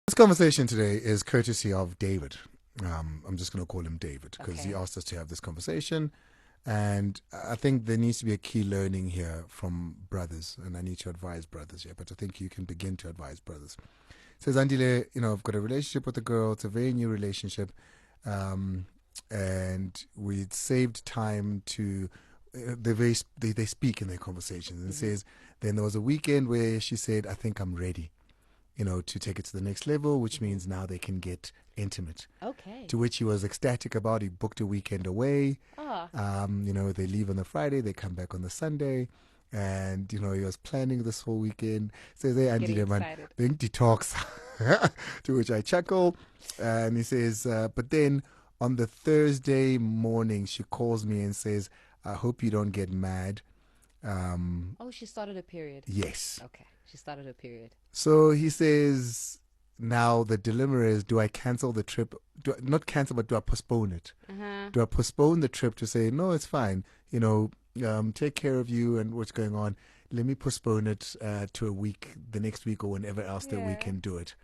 This conversation today is courtesy of David. I'm just going to call him David because he asked us to have this conversation. And I think there needs to be a key learning here from brothers. And I need to advise brothers here, but I think you can begin to advise brothers. It says, Andile, I've got a relationship with a girl. It's a very new relationship. And we saved time to, they speak in their conversations. And it says, then there was a weekend where she said, I think I'm ready. To take it to the next level, which means now they can get intimate. Okay. To which he was ecstatic about. He booked a weekend away. They leave on the Friday, they come back on the Sunday. And, he was planning this whole weekend. Says, hey, Andy, man, being detox. To which I chuckle. And he says, but then on the Thursday morning, she calls me and says, I hope you don't get mad. She started a period. Yes. Okay. She started a period. So he says, now the dilemma is, do I cancel the trip? Not cancel, but do I postpone it? Do I postpone the trip to say, no, it's fine, take care of you and what's going on. Let me postpone it to a week, the next week or whenever else that we can do it.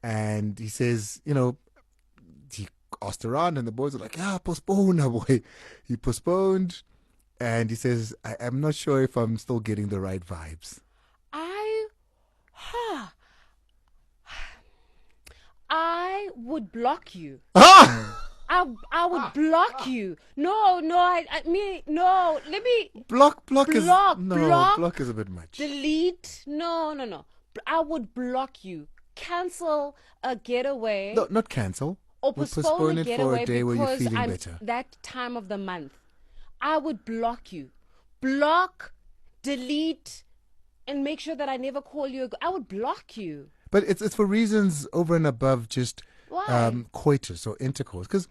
And he says, he asked around and the boys are like, postpone, boy. He postponed and he says, I'm not sure if I'm still getting the right vibes. I would block you. I would block you. No. Let me block block is block is a bit much. Delete. No. I would block you. Cancel a getaway. No, not cancel. Or postpone a getaway for a day where you're feeling better. That time of the month, I would block you. Block, delete, and make sure that I never call you. I would block you. But it's for reasons over and above just coitus or intercourse. Because,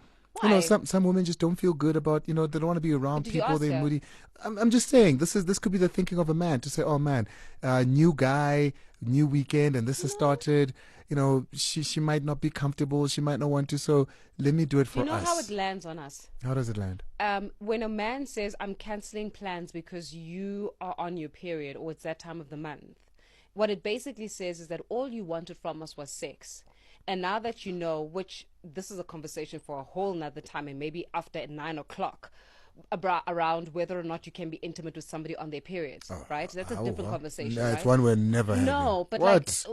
some women just don't feel good about, they don't want to be around people. They're moody. I'm just saying, this could be the thinking of a man to say, oh, man, new guy, new weekend, and this has started. She might not be comfortable. She might not want to. So let me do it for us. You know how it lands on us? How does it land? When a man says, I'm canceling plans because you are on your period or it's that time of the month. What it basically says is that all you wanted from us was sex. And now that you know, which this is a conversation for a whole nother time and maybe after at 9 o'clock, around whether or not you can be intimate with somebody on their periods, right? That's a different conversation. No, right? It's one we're never having. No, but what?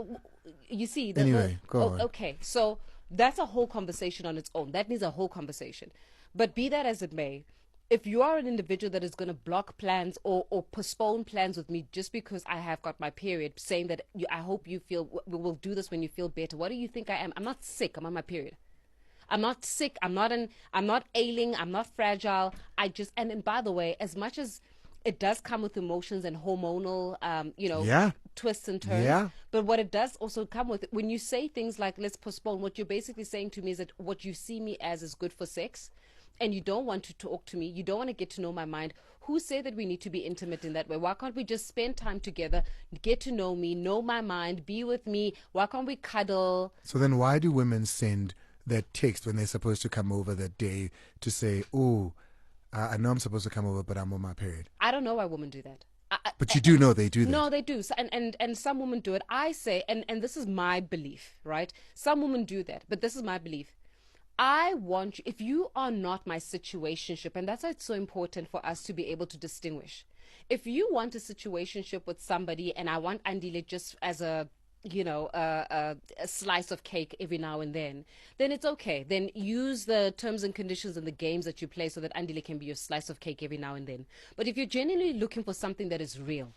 You see. Anyway, go on. Okay, so that's a whole conversation on its own. That needs a whole conversation. But be that as it may, if you are an individual that is going to block plans or postpone plans with me just because I have got my period, saying that I hope you feel we'll do this when you feel better. What do you think I am? I'm not sick. I'm on my period. I'm not sick. I'm not ailing. I'm not fragile. And by the way, as much as it does come with emotions and hormonal, twists and turns. Yeah. But what it does also come with, when you say things like, let's postpone, what you're basically saying to me is that what you see me as is good for sex. And you don't want to talk to me, you don't want to get to know my mind. Who said that we need to be intimate in that way? Why can't we just spend time together, get to know me, know my mind, be with me? Why can't we cuddle? So then why do women send that text when they're supposed to come over that day to say, I know I'm supposed to come over, but I'm on my period? I don't know why women do that. But you do know they do that. No, they do. So, and some women do it. I say, and this is my belief, right? Some women do that, but this is my belief. I want you, if you are not my situationship, and that's why it's so important for us to be able to distinguish. If you want a situationship with somebody, and I want Andile just as a slice of cake every now and then it's okay. Then use the terms and conditions and the games that you play so that Andile can be your slice of cake every now and then. But if you're genuinely looking for something that is real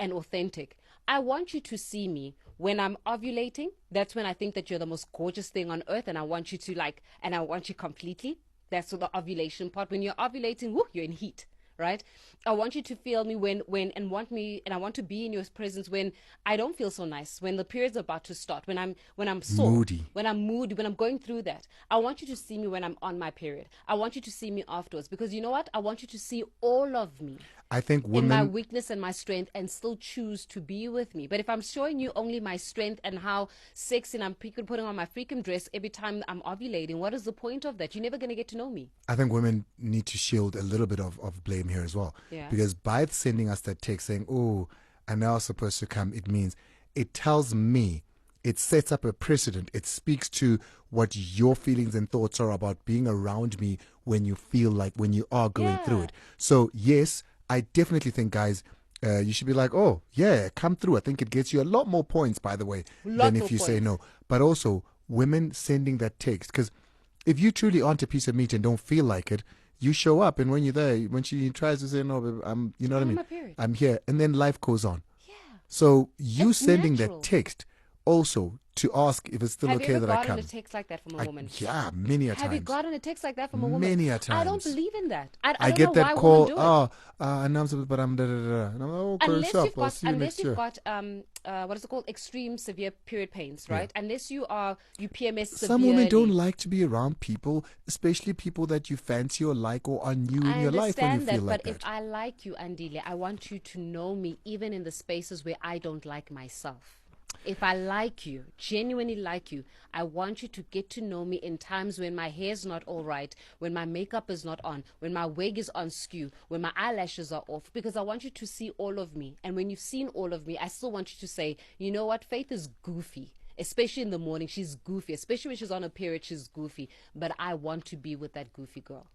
and authentic, I want you to see me when I'm ovulating. That's when I think that you're the most gorgeous thing on earth, and I want you to and I want you completely. That's the ovulation part. When you're ovulating, you're in heat, right? I want you to feel me when and I want to be in your presence when I don't feel so nice, when the period's about to start, when I'm sore, moody, when I'm going through that. I want you to see me when I'm on my period. I want you to see me afterwards, because you know what? I want you to see all of me. I think women, in my weakness and my strength, and still choose to be with me. But if I'm showing you only my strength and how sexy and I'm putting on my freaking dress every time I'm ovulating, what is the point of that? You're never going to get to know me. I think women need to shield a little bit of blame here as well. Yeah. Because by sending us that text saying, I know I'm supposed to come, it tells me it sets up a precedent. It speaks to what your feelings and thoughts are about being around me when you feel like, when you are going through Yeah. it. So yes, I definitely think, guys, you should be like, oh yeah, come through. I think it gets you a lot more points, by the way, than Lot more if you say points. no. But also, women sending that text, because if you truly aren't a piece of meat and don't feel like it, you show up, and when you're there, when she tries to say no, babe, I'm, you know what I I'm on mean, my period. I'm here, and then life goes on. Yeah. So you It's sending that natural. text also to ask if it's still Have you okay ever that I gotten a come. text like that from a woman? Yeah, many a Have you times, gotten a text like that from a woman? many a I don't times. believe in that. I I don't know get that why women call. do it. Oh, and I'm but I'm da da da. And I'm like, okay, sharp. I'll see you Unless next you've year. got what is it called, extreme severe period pains, Yeah. right? Unless you PMS Some women don't severely. like to be around people, especially people that you fancy or like or are new in I your life when you understand feel that, but like if that. I like you, Andile, I want you to know me even in the spaces where I don't like myself. If I like you, genuinely like you, I want you to get to know me in times when my hair's not all right, when my makeup is not on, when my wig is on skew, when my eyelashes are off, because I want you to see all of me. And when you've seen all of me, I still want you to say, you know what, Faith is goofy. Especially in the morning, she's goofy. Especially when she's on her period, she's goofy. But I want to be with that goofy girl.